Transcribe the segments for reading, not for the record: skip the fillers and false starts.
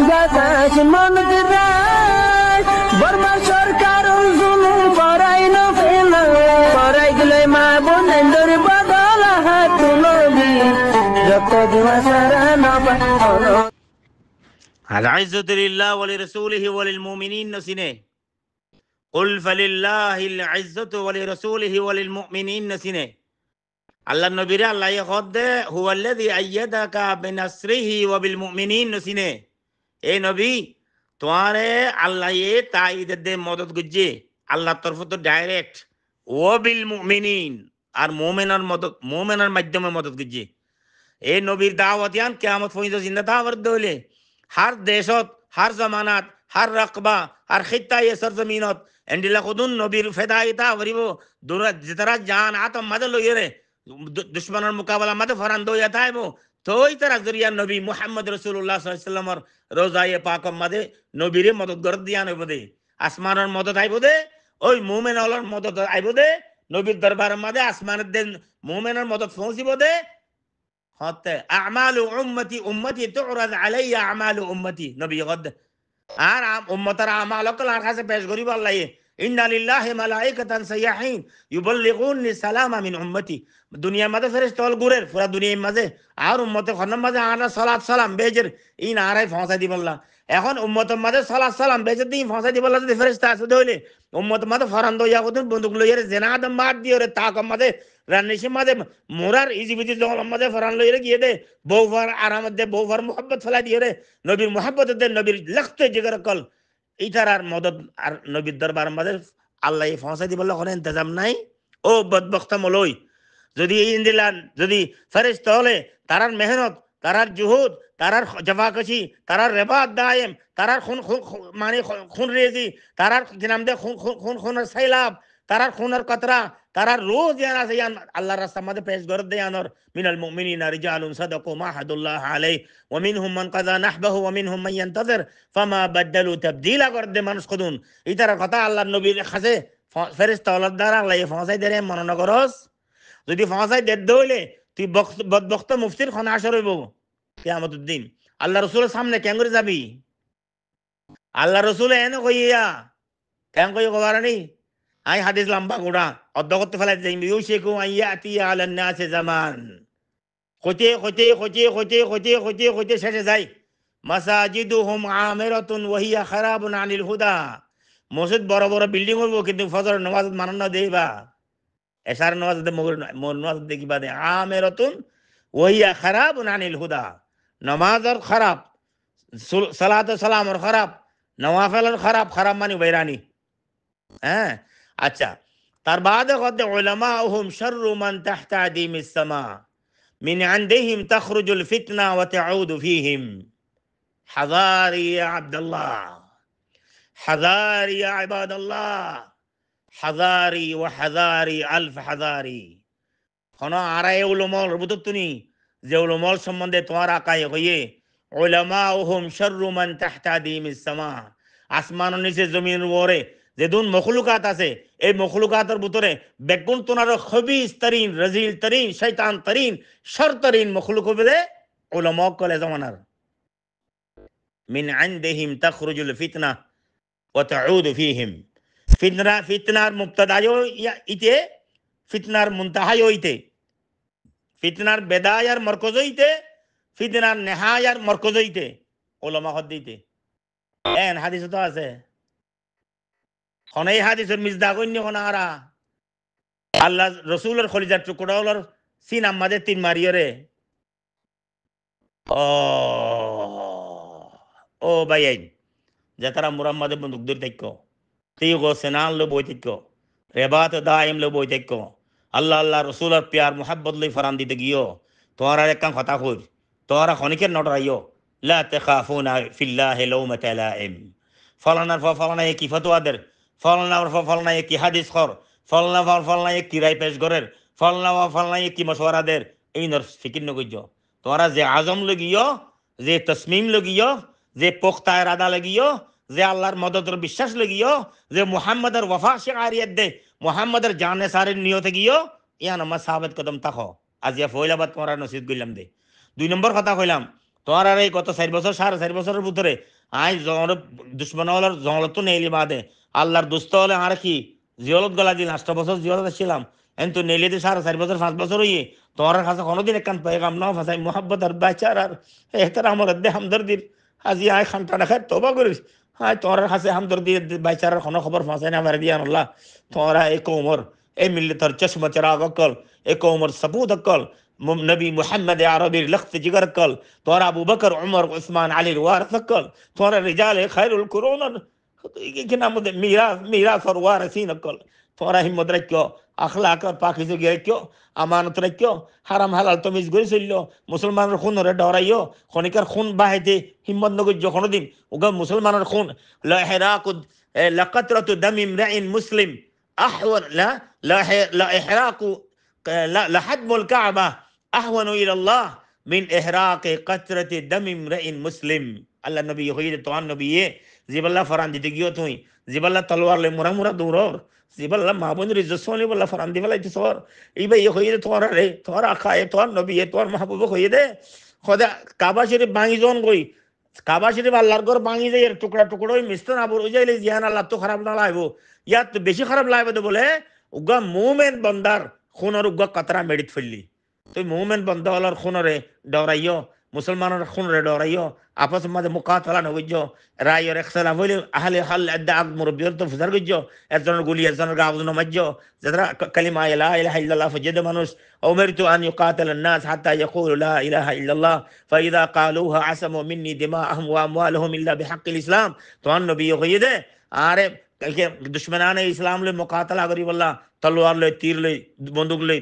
বাতাস মনত রায় বর্মা সরকার জুলুম করাই না ফেলা করাই গেলে মা বোনেদের বদল হাত নবী যত দিবা সারা নবা العزة لله ولرسوله وللمؤمنين نسينه قل فلله العزة ولرسوله وللمؤمنين نسينه الله النبي الله يخد هو الذي أيدك بنصره وبالمؤمنين نسينه اے نبی تمہارے اللہ یہ تائید دے مدد گجے اللہ طرف تو ڈائریکٹ وبالمؤمنين আর মুমিনের মদত মুমিনের মাধ্যমে মদত গজে এই নবীর দাওয়াতিয়ান কিয়ামত পর্যন্ত জিন্দা থাকার দলে हर देशत हर जमानात हर रकबा हर खित्ता ये सरजमीनत एंडिला खुदुन नबीर फेदाइता वरिबो दुरा जितरा जान आतम मदल येरे दुश्मनर मुकाबला मद फरंदो यताइबो तोई तरह जरिया नबी मुहम्मद रसूलुल्लाह सल्लल्लाहु अलैहि वसल्लम रोजाए पाकम मदे नबीरे मदद कर दिया ने बदे आसमानर मदद आइबो दे ओई मुमिनर मदद आइबो दे नबीर दरबार मदे आसमानर दे मुमिनर मदद पहुंचिबो दे حتى أعمال أمتي تعرض علي أعمال أمتي نبي غد أمة أعمال كل حسب بيش غريب الله إن لله ملائكة سياحين يبلغون السلام من أمتي الدنيا ما تفرش تول غير فرا الدنيا ما ده أمة خنم ما ده أنا صلاة سلام بيجر إن عارف فانسا دي بالله এখন উম্মতের মাঝে সালাত সালাম বেজে দিন ফাঁসা দিব আল্লাহ ফেরেশতা আছে দইলে উম্মতের মাঝে ফারান্দো ইয়া কত বন্দুক লইরে জেনা আদম মার দিও রে তাকম মাঝে রান্নিশি মাঝে মোরার ইজিবিজি জঙ্গল মাঝে ফারান লইরে গিয়ে দে বউফার আরাম দে বউফার মোহাব্বত ফেলা দিও রে নবীর মোহাব্বত দে নবীর লখতে জিগর কল ইতারার মদদ আর নবীর দরবার মাঝে আল্লাহ ফাঁসা দিব আল্লাহ কোন ইন্তজাম নাই ও বদবখতা মলই যদি এই ইন্দিলান যদি ফেরেশতা হলে তারার মেহনত তারার জুহুদ তারার জফাকশি তারার রেবাত দায়েম তারার খুন মানে খুন রেজি তারার নাম দে খুনের সাইলাব তারার খুনের কতরা তারার রোজ ইয়ানা ইয়ান আল্লাহর রাস্তা মধ্যে পেশ করে দেয়ানর মিনাল মুমিনিনা রিজালুন সাদাকু মা হাদুল্লাহ আলাইহি ওয়া মিনহুম মান কাযা নাহবাহু ওয়া মিনহুম মান ইয়ান্তাযির ফামা বাদদালু তাবদীলা করে দে মানুষ খুদুন ইতার কথা আল্লাহর নবীর কাছে ফেরেশতা আল্লাহর দ্বারা আল্লাহ ফাঁসাই দেরে মননা করস যদি ফাঁসাই দে দইলে তুই বদবখত মুফতির খানা আসর হইব কিয়ামতের দিন আল্লাহ রাসূলের সামনে কেন করে যাবি আল্লাহ রাসূল এনে কইয়া কেন কই কবারানি আই হাদিস লম্বা গোড়া অর্ধ করতে ফেলাই যাই ইউশিকু আইয়াতি আলান নাস জামান খতে শেষে যাই মাসাজিদুহুম আমিরাতুন ওয়া হিয়া খারাবুন আনিল হুদা মসজিদ বড় বড় বিল্ডিং হইব কিন্তু ফজর নামাজ মানন না দেইবা এশার নামাজ দে মোর নামাজ দেখিবা দে আমিরাতুন ওয়া হিয়া খারাবুন আনিল হুদা নামাজ আর খারাপ সালাত সালাম আর খারাপ নওয়াফিল আর খারাপ খারাপ মানে বাইরানি হ্যাঁ আচ্ছা তার বাদে কত উলামাউহুম শাররু মান তাহতা আদিমিস সামা মিন ইনদিহিম তখরুজুল ফিতনা ওয়া তাউদু ফীহিম হাযারি ইয়া আব্দুল্লাহ হাযারি ইয়া ইবাদাল্লাহ হাযারি ওয়া হাযারি আলফ হাযারি কোন আরায়ে উলামার বুততুনি যে উলামার সম্বন্ধে তোমার আকায়ে হইয়ে উলামাউহুম শাররু মান তাহতা আদিমিস সামা আসমানের নিচে জমিনের উপরে যে দুন মখলুকাত আছে এই মখলুকাতের ভিতরে বেগুন তোনার খবিস তরিন রাজিল তরিন শয়তান তরিন শর তরিন মখলুক হবে উলামা কলে জামানার মিন ইনদিহিম তখরুজুল ফিতনা ওয়া তাউদু ফীহিম ফিতনার মুবতাদায়ো ইতে ফিতনার মুনতাহায়ো ইতে ফিতনার বেদায়ার মরকজ হইতে ফিতনার নেহায়ার মরকজ হইতে উলামা হদ দিতে এন হাদিস তো আছে খনাই হাদিসের মিজদা কইন্য খনারা আল্লাহ রাসূলের খলিজার টুকরাওয়ার সিন আমাদে তিন মারিয়রে ও ভাইয়াই যাতারা মুহাম্মদ বন্দুক দূর থাকো তুই গো সেনান লো বই থাকো রেবাত দাইম লো বই থাকো আল্লাহ আল্লাহ রাসূলের প্যার মুহাব্বত লই ফরান দিতে গিयो তোরা এক কাম কথা কই তোরা খনিকের নটরাইও লা তাখাফুনা ফিল্লাহি লাউমাতা লাইম ফলানা কি ফতোয়াদের ফলনা কি হাদিস খর ফলনা কি রায় পেশ করের ফলনা কি মশওয়ারাদের এই নর ফিকির নগিয় তোরা যে আজম লগিও যে তসমিম লগিও যে পোখতা ইরাদা লগিও যে আল্লাহর মদদের বিশ্বাস লগিও যে মুহাম্মদের ওয়াফা শিআরিয়ত দে মুহাম্মদের জানে সারে নিয়তে গিও ইয়া নামাজ সাহাবত কদম তাকো আজ ইয়া ফয়লাবাদ তোরা নসিহত কইলাম দে দুই নম্বর কথা কইলাম তোরা এই গত 4 বছর 4.5 বছরের ভিতরে আই জন দুশ্মন হলার জঙ্গলত তো নেইলি বাদে আল্লাহর দুস্থ হলে আর কি জিয়লত গলা দিন 8 বছর জিয়লত ছিলাম কিন্তু নেইলি দিয়ে 4.5 বছর 5 বছর হইয়ে তোমার কাছে কোনোদিন একখান পেগাম না ফাঁসাই মোহাব্বত আর বাচ্চার আর এহতারাম আর দে হামদর্দির আজি আয় খানটা না খায় তবা করিস হাই তোমার কাছে হামদর্দি বাচ্চার কোনো খবর ফাঁসাই না মারি দিয়ান আল্লাহ তোমরা এই কোমর এই মিললে তোর চশমা চেরাগ অকল এই কোমর সপুদ অকল নবী মুহাম্মদ আরবির লখত জিগর কল তোরা আবু বকর উমর উসমান আলীর ওয়ারস কল তোরা রিজালে খায়রুল কুরুন কিনা মধ্যে মিরাস আর ওয়ারিসিন কল তোরা হিম্মত রাখিও আখলাক আর পাকিজগি রাখিও আমানত রাখিও হারাম হালাল তমিজ গড়ি চলল মুসলমানের খুনরে ডরাইও খনিকার খুন বাহাইতে হিম্মত নগর্য কোনোদিন ওগা মুসলমানের খুন লাকাতরাতু দাম ইমরাইন মুসলিম আহওয়ান লা ইহরাকু লাহাদমুল কাবা আহওয়ানু ইলাল্লাহ মিন ইহরাকি কাতরাতি দাম ইমরাইন মুসলিম আল্লাহ নবী হইয়ে তোয়ান নবী জিবাল্লাহ ফরান দিতে গিয়ে তুই জিবাল্লাহ তলোয়ার লে মুরা মুরা দৌড়র জিবাল্লাহ মাহবুব রিজসলি বল্লাহ ফরান দি ফেলাই সর এই ভাই হইয়ে তোর রে তোর আখায়ে তোর নবী তোর মাহবুব হইয়ে দে খোদা কাবা শরীফ ভাঙি জন কই কাবা শরীফ আল্লাহর ঘর ভাঙি যায় টুকরা টুকরা ওই মিস্ত না বড় যাইলে জিয়ান আল্লাহ তো খারাপ না লাইব ইয়াত তো বেশি খারাপ লাইব তো বলে উগা মুমিন বান্দার খুনর উগা কাতরা মেডিত ফেললি তুই মুমিন বান্দা হলার খুনরে ডরাইও মুসলমানের খুনরে ডরাইও আপস মাঝে মুকাতলা নগজ্য রায়ের ইখতিলাফ হইলে আহলে হাল আদ মুরব্বিয়র তো ফুজার গজ্য একজনের গুলি একজনের গাওজ নমাজ্য যারা কালিমা লা ইলাহা ইল্লাল্লাহ ফজদ মানুষ উমিরতু আন ইউকাতিল الناس حتى يقولوا لا اله الا الله فاذا قالوها عصموا مني دماءهم واموالهم الا بحق الاسلام তো নবী কইদে আরে দুশমনানে ইসলাম লে মুকাতলা করি বল্লা তলোয়ার লে তীর লে বন্দুক লে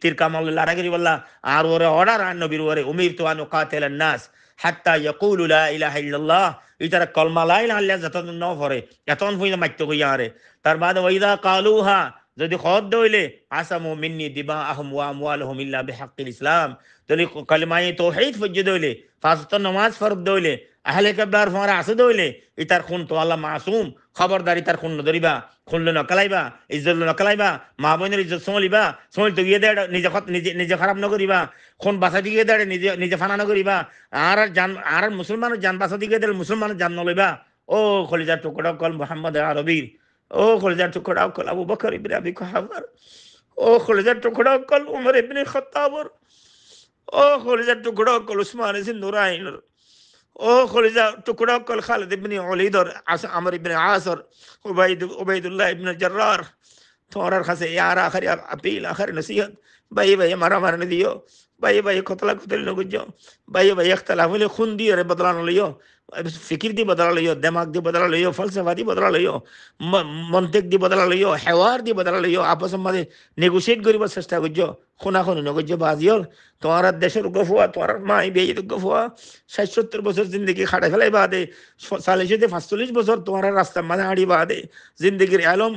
তীর কামাল লড়াই করি বল্লা আর ওরে অর্ডার আন নবীর ওরে উমিরতু আন ইউকাতিল الناس হাত্তা ইয়াকুলু লা ইলাহা ইল্লাল্লাহ ইতারা কলমা লা ইলাহা ইল্লাল্লাহ যতন ন পড়ে এতন হইনা মাইতো কইয়া আরে তার বাদে ওয়াইদা কালুহা যদি খদ দইলে আসামু মিন্নি দিমাআহুম ওয়া আমওয়ালুহুম ইল্লা বিহাক্কিল ইসলাম যদি কলমায়ে তাওহীদ ফজ্জ দইলে ফাসত নামাজ ফরজ দইলে আহলে কিবলার ফরা আছে দইলে ইতার খুন তো আল্লাহ মাসুম খবরদারি তার খুন ধরিবা খুনলে নকলাইবা ইজ্জত নকলাইবা মা বোনের ইজ্জত সলিবা সল তো গিয়ে দে নিজে নিজে খারাপ নকরিবা খুন বাসা দিকে দে নিজে নিজে ফানা নকরিবা আর মুসলমানের জান বাসা দিকে দিলে মুসলমানের জান নলইবা ও খলিজার টুকরা কল মুহাম্মদ আরবির ও খলিজার টুকরা কল আবু বকর ইবনে আবি কুহাফা ও খলিজার টুকরা কল উমর ইবনে খাত্তাব ও খলিজার টুকরা কল উসমান ইবনে নুরাইন ও খলিজা টুকরা কল খালিদ ইবনে ওয়ালিদ আর আমর ইবনে আসর উবাইদুল্লাহ ইবনে জাররার তোমার কাছে ইয়ার আখরি আপিল আখরি নসিহত ভাই ভাই মারামারি দিও ভাই ভাই কতলা কতল নগুজো ভাই ভাই ইখতিলাফ হলে খুন দিয়ে রে বদলানো লইও ফিকির দি বদলা লইও দিমাগ দি বদলা লইও ফলসফা দি বদলা লইও মন্তিক দি বদলা লইও হেওয়ার দি বদলা লইও আপস মধ্যে নেগোশিয়েট করিব চেষ্টা করছো খুনা খুনি নগজ্য বাজিও তোমার দেশের গফুয়া তোমার মাই বিয়ে গফুয়া ৬০-৭০ বছর জিন্দগি খাটাই ফেলাই বাদে ৪০-৪৫ বছর তোমার রাস্তা মানে হাঁড়ি বাদে জিন্দগির আলম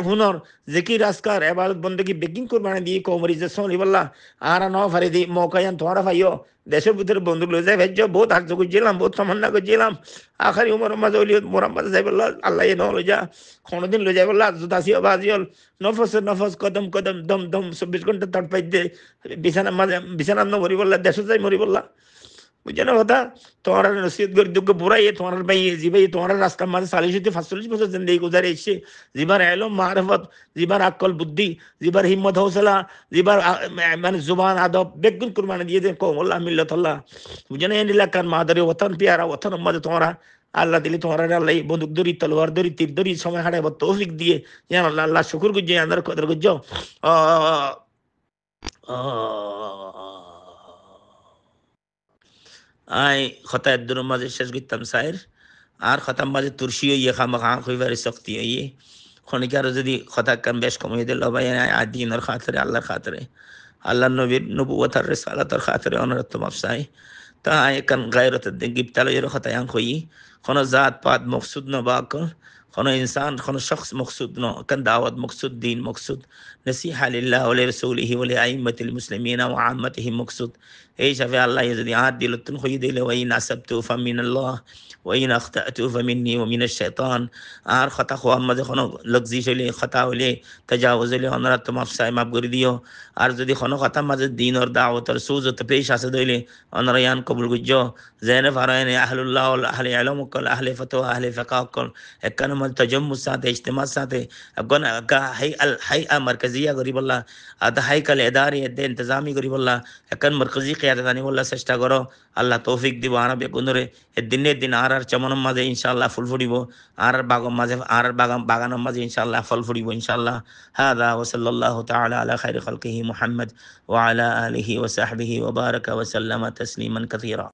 হুনর জিকির আসকার এবাদত বন্দগি বেকিং কোরবানি দিয়ে কোমরি যে সলি বললা আর ন ফারি দি মৌকায়ান তোমার ভাইও দেশের ভিতরে বন্ধু লই যায় ভেজ বহুত হার্য করছিলাম বহুত তমন্না করছিলাম আখারি উমর মাজলিয়ত মোরাম্মদ যাই বললা আল্লাহ ন লই যা কোনদিন লই যাই বললা জুতাসিও বাজিও নফস কদম কদম দম দম ২৪ ঘন্টা তড়পাই দে বিছানা মরি বললা দেশ যাই মরি বললা বুঝে না কথা তোমার নসিহত করে দুঃখ বুড়াই তোমার ভাই জি ভাই তোমার রাস্তার মাঝে ৪০-৪৫ বছর জিন্দগি গুজারে এসছে জিবার এলম মারফত জিবার আকল বুদ্ধি জিবার হিম্মত হৌসলা জিবার মানে জুবান আদব বেগুন কুরবানি দিয়ে দেন কৌমল্লাহ মিল্লাতুল্লাহ বুঝে না এলাকার মাদারি ওতন পিয়ারা ওতন মাঝে তোমরা আল্লাহ দিলে তোমার আল্লাহ বন্দুক দড়ি তলোয়ার দড়ি তীর দড়ি সময় হাঁটাই তৌফিক দিয়ে যেন আল্লাহ আল্লাহ শুকুর গুজে আন্দার কদর গুজ আই খতা একদুর মাঝে শেষ করতাম সাইর আর খতাম মাঝে তুরসি হইয়ে খামাখা হইবারে শক্তি হইয়ে খনিকার যদি খতা কাম বেশ কমিয়ে দিল ভাই দিনের খাতরে আল্লাহর খাতরে আল্লাহ নবীর নবুয়তার রিসালাতের খাতরে অনুরত মাফসাই তা একান গায়রত গিবতাল এর খতা আং হই কোন জাত পাত মকসুদ ন বাকল কোন ইনসান কোন শখস মকসুদ ন কান দাওয়াত মকসুদ দিন মকসুদ নসিহা লিল্লাহ ওয়া লিরাসূলিহি ওয়া লিআইম্মাতিল মুসলিমিন ওয়া আম্মাতিহিম মকসুদ এই হিসাবে আল্লাহ যদি আর দিলতুন হয়ে দিলে ওয়াইন আসাবতু ফামিনাল্লাহ ওয়াইন আখতাতু ফামিন্নি ওয়া মিনাশ শাইতান আর কথা খোয়ার মাঝে কোনো লগজিশ হইলে কথা হইলে তাজাউজ হইলে ওনারা তোমার সাই মাফ করে দিও আর যদি কোনো কথা মাঝে দিনর দাওয়াতর সুজত পেশ আসে দইলে ওনারা ইয়ান কবুল গুজ্জো জেনে ফারায়নে আহলুল্লাহ আহলে ইলম কল আহলে ফতোয়া আহলে ফিকহ কল একখান মত তাজাম্মুস সাথে ইজতিমা সাথে গন হাইআ মারকাজিয়া গরিবুল্লাহ আদা হাইকাল ইদারি এদ ইন্তজামি গরিবুল্লাহ একখান মারকাজি কিয়াদানি বল্লাহ চেষ্টা করো আল্লাহ তৌফিক দিব আরবে গুনরে দিন আর চমনম মাঝে ইনশাআল্লাহ ফুল ফুড়িব আর বাগম মাঝে আর বাগানের মাঝে ইনশাআল্লাহ ফল ফুড়িব ইনশাআল্লাহ হাদা ওয়া সাল্লাল্লাহু তাআলা আলা খাইরি খালকিহি মুহাম্মদ ওয়া আলা আলিহি ওয়া সাহবিহি ওয়া বারাকা ওয়া সাল্লামা তাসলিমান কাসীরা